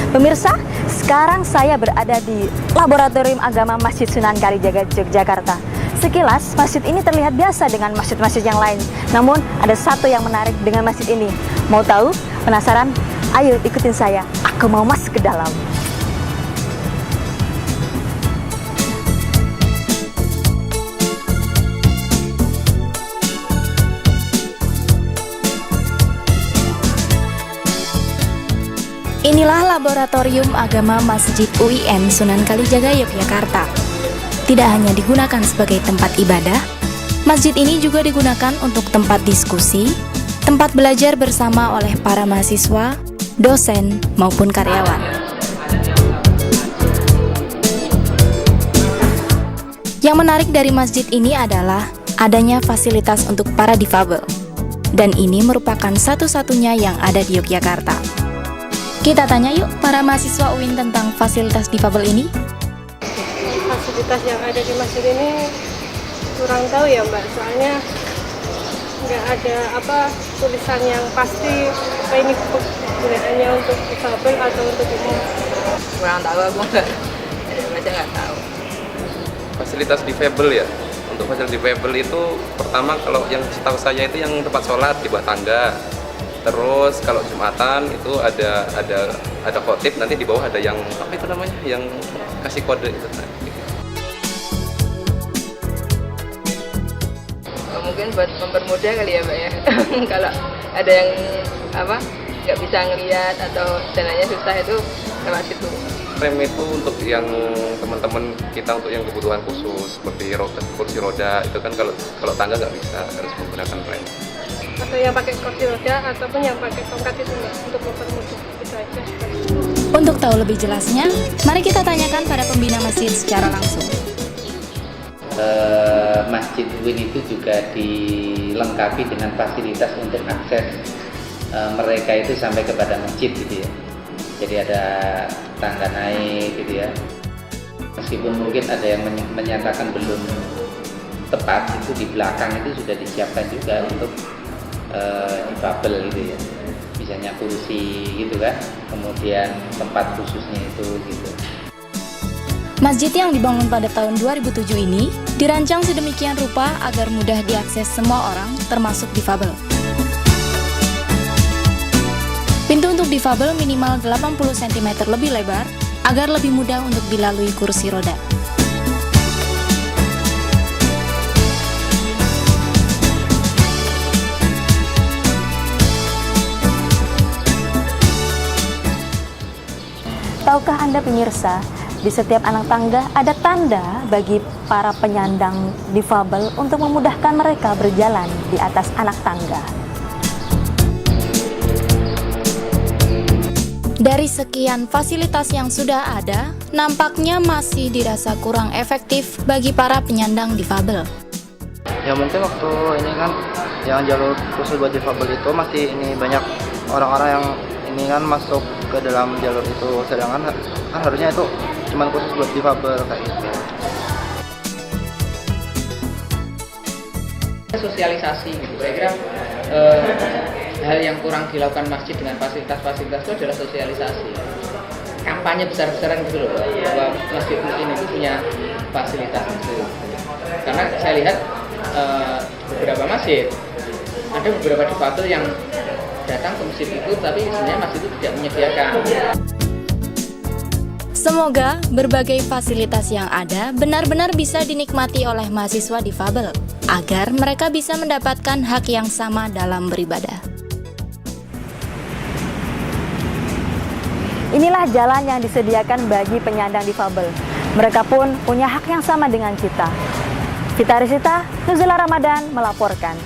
Pemirsa, sekarang saya berada di Laboratorium Agama Masjid Sunan Kalijaga, Yogyakarta. Sekilas, masjid ini terlihat biasa dengan masjid-masjid yang lain. Namun, ada satu yang menarik dengan masjid ini. Mau tahu? Penasaran? Ayo ikutin saya. Aku mau masuk ke dalam. Inilah Laboratorium Agama Masjid UIN Sunan Kalijaga, Yogyakarta. Tidak hanya digunakan sebagai tempat ibadah, masjid ini juga digunakan untuk tempat diskusi, tempat belajar bersama oleh para mahasiswa, dosen, maupun karyawan. Yang menarik dari masjid ini adalah adanya fasilitas untuk para difabel. Dan ini merupakan satu-satunya yang ada di Yogyakarta. Kita tanya yuk para mahasiswa UIN tentang fasilitas difabel ini. Fasilitas yang ada di masjid ini kurang tahu ya Mbak, soalnya nggak ada tulisan yang pasti apa ini gunaannya untuk difabel atau untuk umum. Kurang tahu, aku nggak tahu. Fasilitas difabel ya. Untuk fasilitas difabel itu pertama kalau yang setahu saya itu yang tempat sholat di bawah tangga. Terus kalau Jumatan itu ada khotib, nanti di bawah ada yang apa itu namanya, yang kasih kode itu. Mungkin buat mempermudah kali ya Mbak ya. Kalau ada yang nggak bisa ngeliat atau jalannya susah itu lewat situ. Rem itu untuk yang teman-teman kita untuk yang kebutuhan khusus seperti kursi roda itu kan kalau tangga nggak bisa, harus menggunakan rem. Atau yang pakai kursi roda ataupun yang pakai tongkat itu Mbak, untuk mempermudah itu aja. Untuk tahu lebih jelasnya, mari kita tanyakan pada pembina masjid secara langsung. Masjid UIN itu juga dilengkapi dengan fasilitas untuk akses mereka itu sampai kepada masjid gitu ya. Jadi ada tangga naik gitu ya. Meskipun mungkin ada yang menyatakan belum tepat, itu di belakang itu sudah disiapkan juga untuk difabel gitu ya. Misalnya kursi gitu kan, kemudian tempat khususnya itu gitu. Masjid yang dibangun pada tahun 2007 ini dirancang sedemikian rupa agar mudah diakses semua orang, termasuk difabel. Pintu untuk difabel minimal 80 cm lebih lebar agar lebih mudah untuk dilalui kursi roda. Tahukah Anda pemirsa, di setiap anak tangga ada tanda bagi para penyandang difabel untuk memudahkan mereka berjalan di atas anak tangga. Dari sekian fasilitas yang sudah ada, nampaknya masih dirasa kurang efektif bagi para penyandang difabel. Ya mungkin waktu ini kan yang jalur khusus buat difabel itu masih ini banyak orang-orang yang ini kan masuk ke dalam jalur itu, sedangkan kan harusnya itu cuma khusus buat difabel kayak gitu. Sosialisasi gitu. Saya kira hal yang kurang dilakukan masjid dengan fasilitas-fasilitas itu adalah sosialisasi. Kampanye besar-besaran gitu loh, bahwa masjid UIN itu punya fasilitas itu. Karena saya lihat beberapa masjid, ada beberapa difabel yang datang ke masjid itu, tapi sebenarnya masjid itu tidak menyediakan. Semoga berbagai fasilitas yang ada benar-benar bisa dinikmati oleh mahasiswa difabel, agar mereka bisa mendapatkan hak yang sama dalam beribadah. Inilah jalan yang disediakan bagi penyandang difabel. Mereka pun punya hak yang sama dengan kita. Vita Risita, Nuzula Ramadan melaporkan.